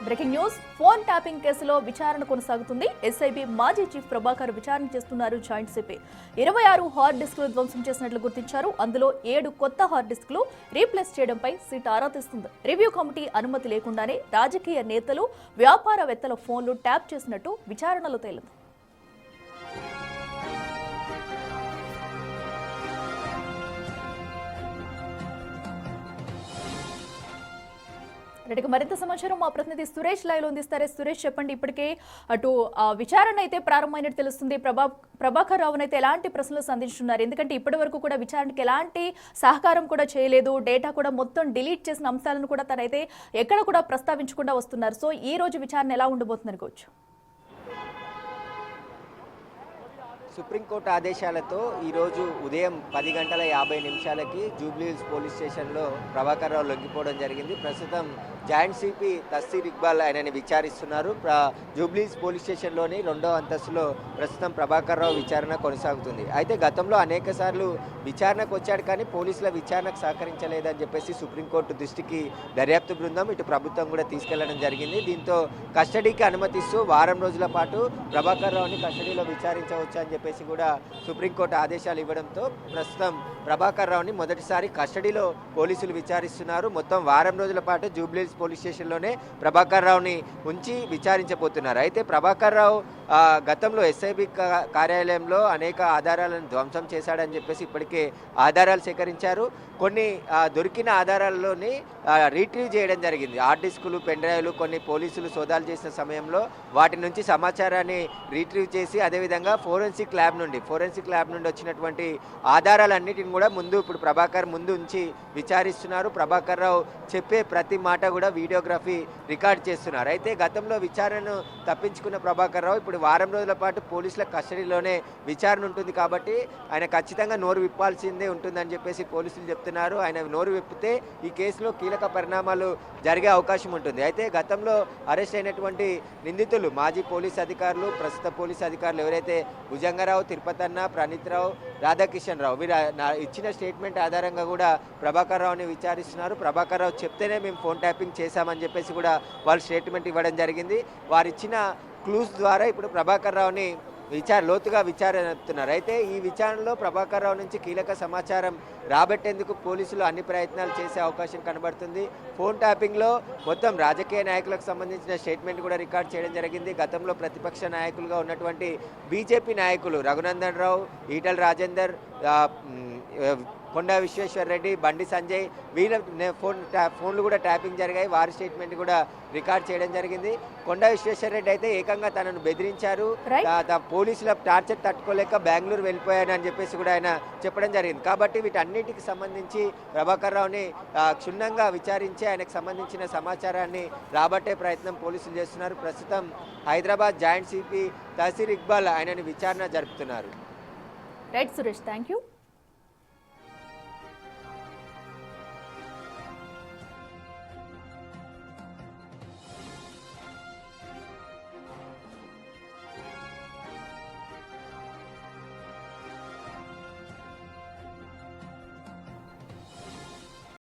Breaking news phone tapping కేసులో విచారణ కొనసాగుతుంది. ఎస్ఐబి మాజీ చీఫ్ ప్రభాకర్ విచారణ చేస్తున్నారు. జాయింట్ సిపి 26 హార్డ్ డిస్కులు ధ్వంసం చేసినట్లు గుర్తించారు. అందులో 7 కొత్త హార్డ్ డిస్కులు రీప్లేస్ చేయడంపై సిట్ ఆరా తీస్తుంది. రివ్యూ కమిటీ అనుమతి లేకుండానే రాజకీయ నేతలు, వ్యాపారవేత్తల ఫోన్లు ట్యాప్ చేసినట్టు విచారణలో తేలింది. మరింత సమాచారం మా ప్రతినిధి సురేష్ లైవ్ లో అందిస్తారు. సురేష్, చెప్పండి. ఇప్పటికే అటు విచారణ అయితే ప్రారంభమైనట్టు తెలుస్తుంది. ప్రభాకర్ రావును అయితే ఎలాంటి ప్రశ్నలు సంధించున్నారు? ఎందుకంటే ఇప్పటి వరకు కూడా విచారణకు ఎలాంటి సహకారం కూడా చేయలేదు. డేటా కూడా మొత్తం డిలీట్ చేసిన అంశాలను కూడా తనైతే ఎక్కడ కూడా ప్రస్తావించకుండా వస్తున్నారు. సో ఈ రోజు విచారణ ఎలా ఉండబోతుంది అనుకోవచ్చు? సుప్రీంకోర్టు ఆదేశాలతో ఈరోజు ఉదయం 10:50 జూబ్లీహిల్స్ పోలీస్ స్టేషన్లో ప్రభాకర్ రావు లొంగిపోవడం జరిగింది. ప్రస్తుతం జాయింట్ సిపి తస్సీర్ ఇక్బాల్ ఆయనని విచారిస్తున్నారు. జూబ్లీహిల్స్ పోలీస్ స్టేషన్లోని 2వ అంతస్తులో ప్రస్తుతం ప్రభాకర్ రావు విచారణ కొనసాగుతుంది. అయితే గతంలో అనేక సార్లు విచారణకు వచ్చాడు, కానీ పోలీసుల విచారణకు సహకరించలేదని చెప్పేసి సుప్రీంకోర్టు దృష్టికి దర్యాప్తు బృందం, ఇటు ప్రభుత్వం కూడా తీసుకెళ్లడం జరిగింది. దీంతో కస్టడీకి అనుమతిస్తూ వారం రోజుల పాటు ప్రభాకర్ రావుని కస్టడీలో విచారించవచ్చు అని చెప్పేసి కూడా సుప్రీంకోర్టు ఆదేశాలు ఇవ్వడంతో ప్రస్తుతం ప్రభాకర్ రావుని మొదటిసారి కస్టడీలో పోలీసులు విచారిస్తున్నారు. మొత్తం వారం రోజుల పాటు జూబ్లీహిల్స్ పోలీస్ స్టేషన్లోనే ప్రభాకర్ రావుని ఉంచి విచారించబోతున్నారు. అయితే ప్రభాకర్ రావు గతంలో ఎస్ఐబి కార్యాలయంలో అనేక ఆధారాలను ధ్వంసం చేశాడని చెప్పేసి ఇప్పటికే ఆధారాలు సేకరించారు. కొన్ని దొరికిన ఆధారాల్లోని రీట్రీవ్ చేయడం జరిగింది. హార్డ్ డిస్కులు, పెన్ డ్రైవ్లు కొన్ని పోలీసులు సోదాలు చేసిన సమయంలో వాటి నుంచి సమాచారాన్ని రీట్రీవ్ చేసి అదేవిధంగా ఫోరెన్సిక్ ల్యాబ్ నుండి వచ్చినటువంటి ఆధారాలన్నిటిని కూడా ఇప్పుడు ప్రభాకర్ ముందు ఉంచి విచారిస్తున్నారు. ప్రభాకర్ రావు చెప్పే ప్రతి మాట కూడా వీడియోగ్రఫీ రికార్డ్ చేస్తున్నారు. అయితే గతంలో విచారణను తప్పించుకున్న ప్రభాకర్ రావు ఇప్పుడు వారం రోజుల పాటు పోలీసుల కస్టడీలోనే విచారణ ఉంటుంది కాబట్టి ఆయన ఖచ్చితంగా నోరు విప్పాల్సిందే ఉంటుందని చెప్పేసి పోలీసులు చెప్తున్నారు. ఆయన నోరు విప్పితే ఈ కేసులో కీలక పరిణామాలు జరిగే అవకాశం ఉంటుంది. అయితే గతంలో అరెస్ట్ అయినటువంటి నిందితులు మాజీ పోలీస్ అధికారులు, ప్రస్తుత పోలీస్ అధికారులు ఎవరైతే భుజంగరావు, తిరుపతన్న, ప్రణీత్ రావు, రాధాకిషన్ రావు వీరు ఇచ్చిన స్టేట్మెంట్ ఆధారంగా కూడా ప్రభాకర్ రావుని విచారిస్తున్నారు. ప్రభాకర్ రావు చెప్తేనే మేము ఫోన్ ట్యాపింగ్ చేశామని చెప్పేసి కూడా వాళ్ళు స్టేట్మెంట్ ఇవ్వడం జరిగింది. వారు ఇచ్చిన క్లూస్ ద్వారా ఇప్పుడు ప్రభాకర్ రావుని లోతుగా విచారిస్తున్నారు. అయితే ఈ విచారణలో ప్రభాకర్ రావు నుంచి కీలక సమాచారం రాబట్టేందుకు పోలీసులు అన్ని ప్రయత్నాలు చేసే అవకాశం కనబడుతుంది. ఫోన్ ట్యాపింగ్లో మొత్తం రాజకీయ నాయకులకు సంబంధించిన స్టేట్మెంట్ కూడా రికార్డ్ చేయడం జరిగింది. గతంలో ప్రతిపక్ష నాయకులుగా ఉన్నటువంటి బీజేపీ నాయకులు రఘునందన్ రావు, ఈటల రాజేందర్, కొండా విశ్వేశ్వర్ రెడ్డి, బండి సంజయ్ వీళ్ళ ఫోన్లు కూడా ట్యాపింగ్ జరిగాయి. వారి స్టేట్మెంట్ కూడా రికార్డ్ చేయడం జరిగింది. కొండా విశ్వేశ్వర్ రెడ్డి అయితే ఏకంగా తనను బెదిరించారు, పోలీసుల టార్చర్ తట్టుకోలేక బెంగళూరు వెళ్ళిపోయాను అని చెప్పేసి కూడా ఆయన చెప్పడం జరిగింది. కాబట్టి వీటన్నిటికి సంబంధించి ప్రభాకర్ రావుని క్షుణ్ణంగా విచారించి ఆయనకు సంబంధించిన సమాచారాన్ని రాబట్టే ప్రయత్నం పోలీసులు చేస్తున్నారు. ప్రస్తుతం హైదరాబాద్ జాయింట్ సిపి తస్సీర్ ఇక్బాల్ ఆయనని విచారణ జరుపుతున్నారు. Right Suresh, thank you.